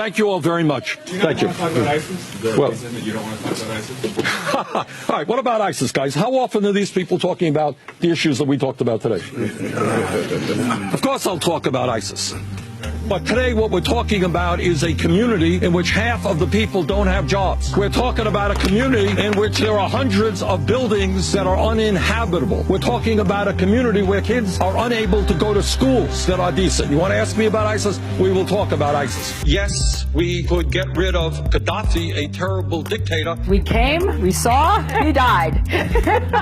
Thank you all very much. Thank you. Want to talk about ISIS? Is there a reason that you don't want to talk about ISIS? All right, what about ISIS, guys? How often are these people talking about the issues that we talked about today? Of course I'll talk about ISIS. But today what we're talking about is a community in which half of the people don't have jobs. We're talking about a community in which there are hundreds of buildings that are uninhabitable. We're talking about a community where kids are unable to go to schools that are decent. You want to ask me about ISIS? We will talk about ISIS. Yes, we could get rid of Gaddafi, a terrible dictator. We came, we saw, he died.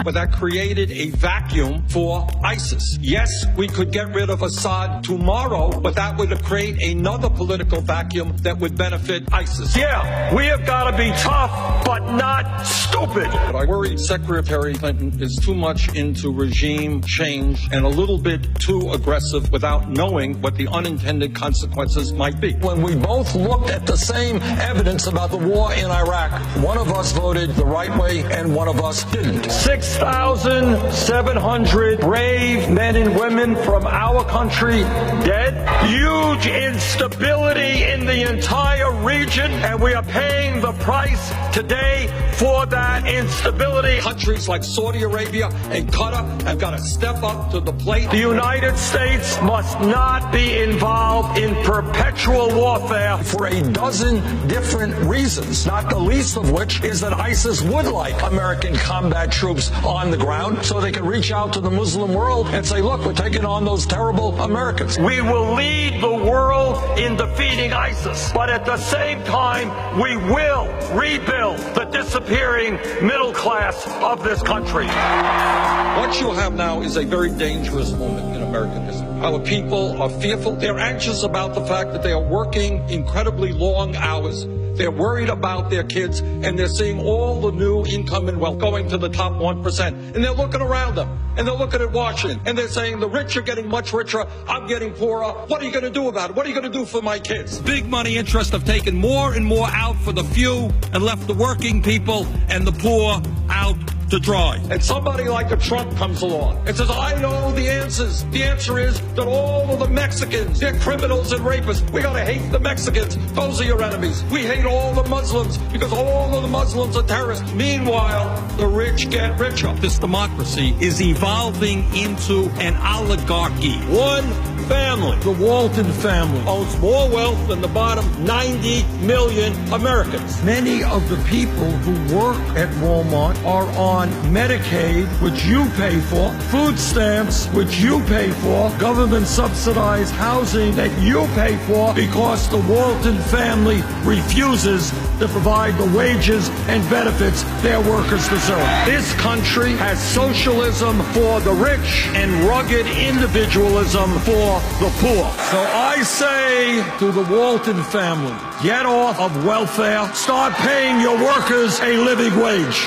But that created a vacuum for ISIS. Yes, we could get rid of Assad tomorrow, but that would create another political vacuum that would benefit ISIS. Yeah, we have got to be tough, but not stupid. But I worry Secretary Clinton is too much into regime change and a little bit too aggressive without knowing what the unintended consequences might be. When we both looked at the same evidence about the war in Iraq, one of us voted the right way and one of us didn't. 6,700 brave men and women from our country dead. Huge instability in the entire region, and we are paying the price today for that instability. Countries like Saudi Arabia and Qatar have got to step up to the plate. The United States must not be involved in perpetual warfare for a dozen different reasons, not the least of which is that ISIS would like American combat troops on the ground so they can reach out to the Muslim world and say, look, we're taking on those terrible Americans. We will lead the world in defeating ISIS, but at the same time, we will rebuild the disappearing middle class of this country. What you have now is a very dangerous moment in American history. Our people are fearful. They're anxious about the fact that they are working incredibly long hours. They're worried about their kids, and they're seeing all the new income and wealth going to the top 1%. And they're looking around them, and they're looking at Washington, and they're saying, the rich are getting much richer, I'm getting poorer. What are you going to do about it? What are you going to do for my kids? Big money interests have taken more and more out for the few and left the working people and the poor out to dry. And somebody like a Trump comes along and says, I know the answers. The answer is that all of the Mexicans, they're criminals and rapists. We got to hate the Mexicans. Those are your enemies. We hate all the Muslims because all of the Muslims are terrorists. Meanwhile, the rich get richer. This democracy is evolving into an oligarchy. One family, the Walton family, owns more wealth than the bottom 90 million Americans. Many of the people who work at Walmart are on Medicaid, which you pay for, food stamps, which you pay for, government subsidized housing that you pay for because the Walton family refuses to provide the wages and benefits their workers deserve. This country has socialism for the rich and rugged individualism for the poor. So I say to the Walton family, get off of welfare, start paying your workers a living wage.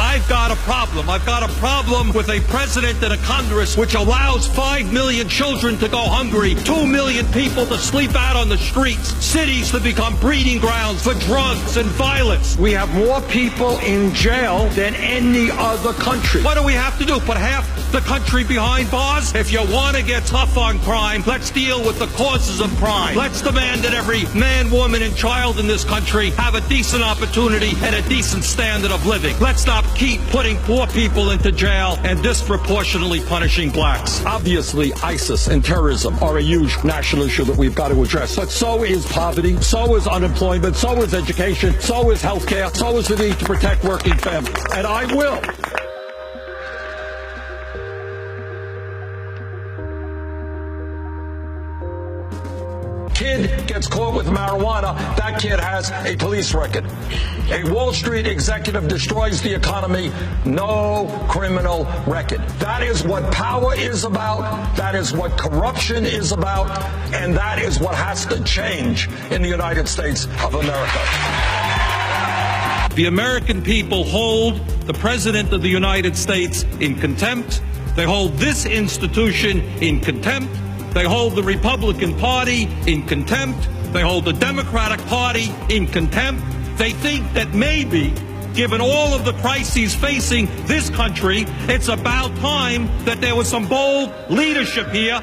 I've got a problem. I've got a problem with a president and a Congress which allows 5 million children to go hungry, 2 million people to sleep out on the streets, cities to become breeding grounds for drugs and violence. We have more people in jail than any other country. What do we have to do? Put half the country behind bars? If you want to get tough on crime, let's deal with the causes of crime. Let's demand that every man, woman, and child in this country have a decent opportunity and a decent standard of living. Let's not keep putting poor people into jail and disproportionately punishing blacks. Obviously, ISIS and terrorism are a huge national issue that we've got to address. But so is poverty, so is unemployment, so is education, so is healthcare, so is the need to protect working families. And I will. Kid gets caught with marijuana, that kid has a police record. A Wall Street executive destroys the economy, no criminal record. That is what power is about, that is what corruption is about, and that is what has to change in the United States of America. The American people hold the President of the United States in contempt. They hold this institution in contempt. They hold the Republican Party in contempt. They hold the Democratic Party in contempt. They think that maybe, given all of the crises facing this country, it's about time that there was some bold leadership here